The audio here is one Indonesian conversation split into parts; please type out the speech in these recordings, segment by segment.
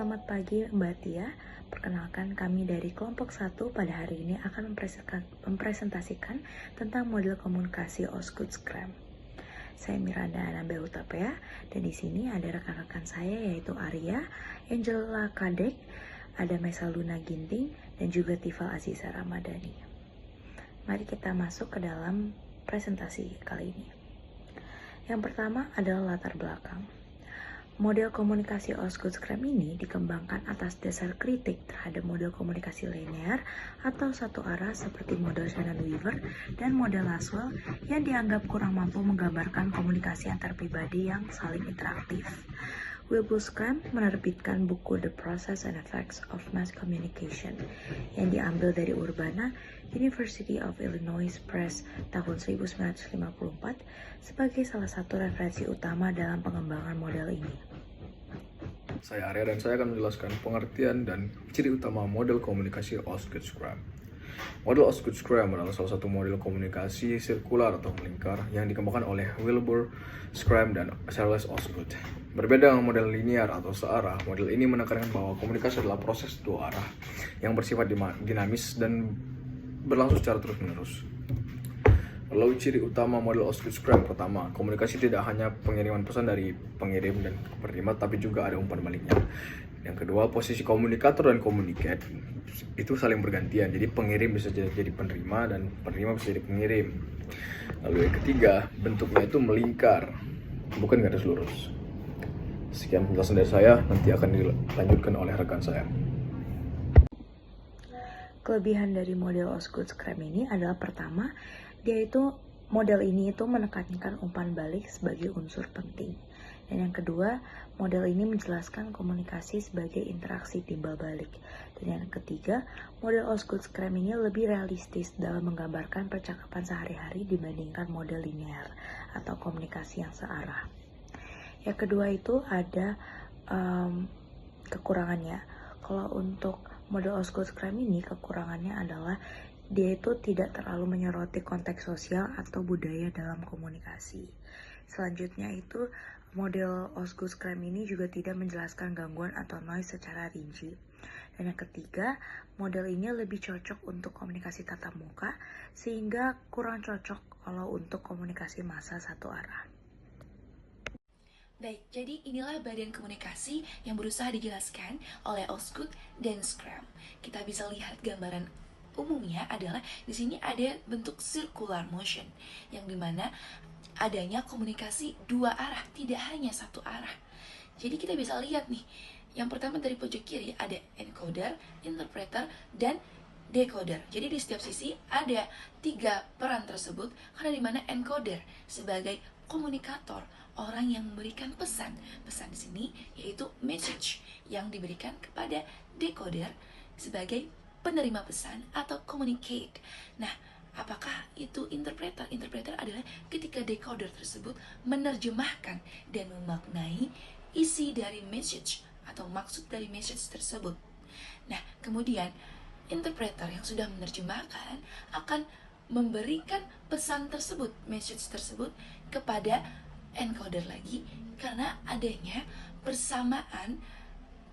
Selamat pagi Mbak Tia. Perkenalkan, kami dari kelompok 1 pada hari ini akan mempresentasikan tentang model komunikasi Osgood Scrum. Saya Miranda Anabel Hutapea dan di sini ada rekan-rekan saya yaitu Arya, Angela Kadek, ada Mesa Luna Ginting dan juga Tifal Aziza Ramadhani. Mari kita masuk ke dalam presentasi kali ini. Yang pertama adalah latar belakang. Model komunikasi Osgood Scrum ini dikembangkan atas dasar kritik terhadap model komunikasi linear atau satu arah seperti model Shannon-Weaver dan model Laswell yang dianggap kurang mampu menggambarkan komunikasi antar pribadi yang saling interaktif. Wilbur Scrum menerbitkan buku The Process and Effects of Mass Communication yang diambil dari Urbana, University of Illinois Press tahun 1954 sebagai salah satu referensi utama dalam pengembangan model ini. Saya Arya dan saya akan menjelaskan pengertian dan ciri utama model komunikasi Osgood Scrum. Model Osgood Scrum adalah salah satu model komunikasi sirkular atau melingkar yang dikembangkan oleh Wilbur Scrum dan Charles Osgood. Berbeda dengan model linear atau searah, model ini menekankan bahwa komunikasi adalah proses dua arah yang bersifat dinamis dan berlangsung secara terus-menerus. Lalu ciri utama model Osgood Scrum pertama, komunikasi tidak hanya pengiriman pesan dari pengirim dan penerima, tapi juga ada umpan baliknya. Yang kedua, posisi komunikator dan komunikat itu saling bergantian. Jadi pengirim bisa jadi penerima dan penerima bisa jadi pengirim. Lalu yang ketiga, bentuknya itu melingkar, bukan garis lurus. Sekian penjelasan dari saya, nanti akan dilanjutkan oleh rekan saya. Kelebihan dari model Osgood Scrum ini adalah pertama, model ini menekankan umpan balik sebagai unsur penting. Dan yang kedua, model ini menjelaskan komunikasi sebagai interaksi timbal balik. Dan yang ketiga, model Osgood Scrum ini lebih realistis dalam menggambarkan percakapan sehari-hari dibandingkan model linear atau komunikasi yang searah. Yang kedua itu ada kekurangannya. Kalau untuk model Osgood Scrum ini, kekurangannya adalah dia itu tidak terlalu menyoroti konteks sosial atau budaya dalam komunikasi. Selanjutnya itu model Osgood Scrum ini juga tidak menjelaskan gangguan atau noise secara rinci. Dan yang ketiga, model ini lebih cocok untuk komunikasi tatap muka, sehingga kurang cocok kalau untuk komunikasi massa satu arah. Baik, jadi inilah badan komunikasi yang berusaha dijelaskan oleh Osgood dan Scrum. Kita bisa lihat gambaran umumnya adalah di sini ada bentuk circular motion, yang dimana adanya komunikasi dua arah, tidak hanya satu arah. Jadi kita bisa lihat nih, yang pertama dari pojok kiri ada encoder, interpreter, dan decoder. Jadi di setiap sisi ada tiga peran tersebut, karena dimana encoder sebagai komunikator, orang yang memberikan pesan di sini yaitu message yang diberikan kepada decoder sebagai penerima pesan atau communicate. Nah, apakah itu interpreter? Interpreter adalah ketika decoder tersebut menerjemahkan dan memaknai isi dari message atau maksud dari message tersebut. Nah, kemudian interpreter yang sudah menerjemahkan akan memberikan pesan tersebut, message tersebut kepada encoder lagi, karena adanya persamaan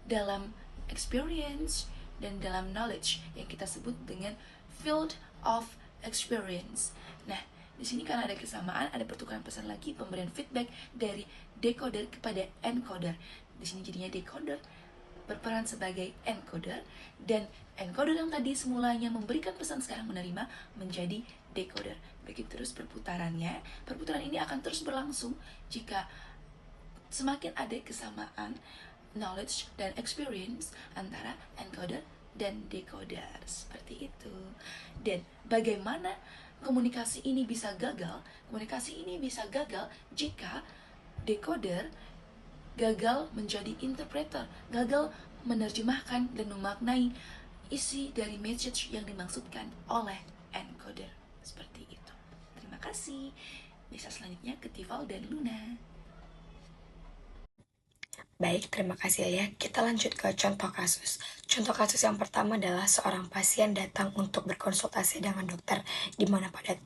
dalam experience dan dalam knowledge yang kita sebut dengan field of experience. Nah, di sini karena ada kesamaan, ada pertukaran pesan lagi, pemberian feedback dari decoder kepada encoder. Di sini jadinya decoder berperan sebagai encoder, dan encoder yang tadi semulanya memberikan pesan sekarang menerima menjadi decoder. Begitu terus perputarannya. Perputaran ini akan terus berlangsung jika semakin ada kesamaan knowledge dan experience antara encoder dan decoder. Seperti itu. Dan bagaimana komunikasi ini bisa gagal? Komunikasi ini bisa gagal jika decoder gagal menjadi interpreter, gagal menerjemahkan dan memaknai isi dari message yang dimaksudkan oleh encoder. Seperti itu. Terima kasih. Bisa selanjutnya ke Tifal dan Luna. Baik, terima kasih ya. Kita lanjut ke contoh kasus. Contoh kasus yang pertama adalah seorang pasien datang untuk berkonsultasi dengan dokter, di mana pada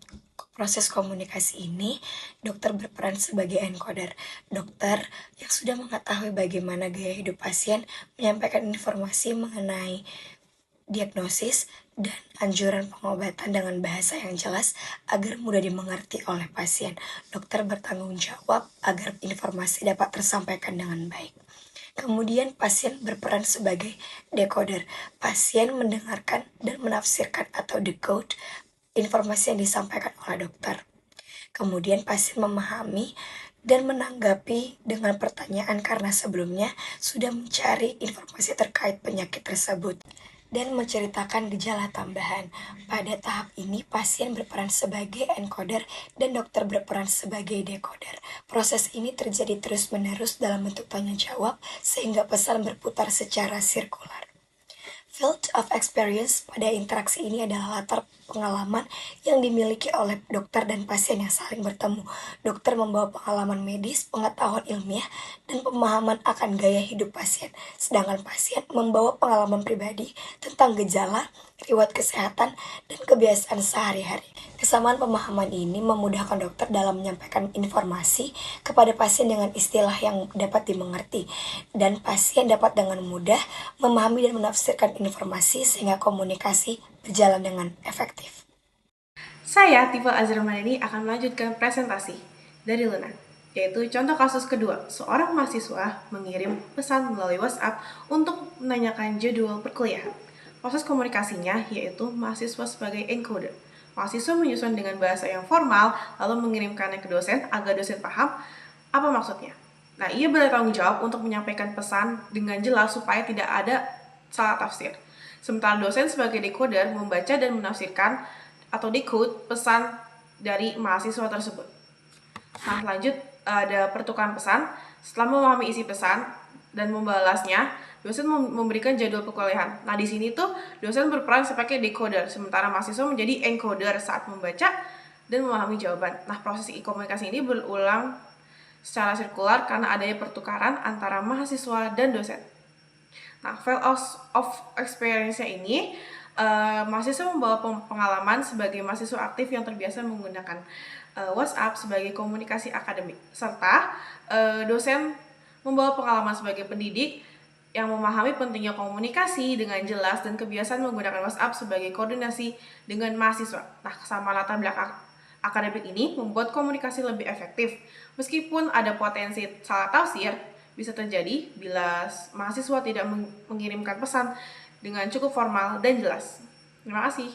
Proses komunikasi ini, dokter berperan sebagai encoder. Dokter yang sudah mengetahui bagaimana gaya hidup pasien menyampaikan informasi mengenai diagnosis dan anjuran pengobatan dengan bahasa yang jelas agar mudah dimengerti oleh pasien. Dokter bertanggung jawab agar informasi dapat tersampaikan dengan baik. Kemudian pasien berperan sebagai decoder. Pasien mendengarkan dan menafsirkan atau decode informasi yang disampaikan oleh dokter. Kemudian pasien memahami dan menanggapi dengan pertanyaan karena sebelumnya sudah mencari informasi terkait penyakit tersebut dan menceritakan gejala tambahan. Pada tahap ini, pasien berperan sebagai encoder dan dokter berperan sebagai decoder. Proses ini terjadi terus-menerus dalam bentuk tanya jawab sehingga pesan berputar secara sirkular. Field of experience pada interaksi ini adalah latar pengalaman yang dimiliki oleh dokter dan pasien yang saling bertemu. Dokter membawa pengalaman medis, pengetahuan ilmiah, dan pemahaman akan gaya hidup pasien. Sedangkan pasien membawa pengalaman pribadi tentang gejala, riwayat kesehatan, dan kebiasaan sehari-hari. Kesamaan pemahaman ini memudahkan dokter dalam menyampaikan informasi kepada pasien dengan istilah yang dapat dimengerti, dan pasien dapat dengan mudah memahami dan menafsirkan informasi sehingga komunikasi berjalan dengan efektif. Saya, Tifa Azramadani, akan melanjutkan presentasi dari Luna, yaitu contoh kasus kedua, seorang mahasiswa mengirim pesan melalui WhatsApp untuk menanyakan jadwal perkuliahan. Proses komunikasinya yaitu mahasiswa sebagai encoder. Mahasiswa menyusun dengan bahasa yang formal, lalu mengirimkannya ke dosen agar dosen paham apa maksudnya. Nah, ia bertanggung jawab untuk menyampaikan pesan dengan jelas supaya tidak ada salah tafsir. Sementara dosen sebagai decoder membaca dan menafsirkan atau decode pesan dari mahasiswa tersebut. Nah, lanjut ada pertukaran pesan. Setelah memahami isi pesan dan membalasnya, dosen memberikan jadwal perkuliahan. Nah, di sini tuh dosen berperan sebagai decoder, sementara mahasiswa menjadi encoder saat membaca dan memahami jawaban. Nah, proses komunikasi ini berulang secara sirkular karena adanya pertukaran antara mahasiswa dan dosen. Nah, field of experience-nya ini, mahasiswa membawa pengalaman sebagai mahasiswa aktif yang terbiasa menggunakan WhatsApp sebagai komunikasi akademik, serta dosen membawa pengalaman sebagai pendidik yang memahami pentingnya komunikasi dengan jelas dan kebiasaan menggunakan WhatsApp sebagai koordinasi dengan mahasiswa. Nah, kesamaan latar belakang akademik ini membuat komunikasi lebih efektif. Meskipun ada potensi salah tafsir, bisa terjadi bila mahasiswa tidak mengirimkan pesan dengan cukup formal dan jelas. Terima kasih.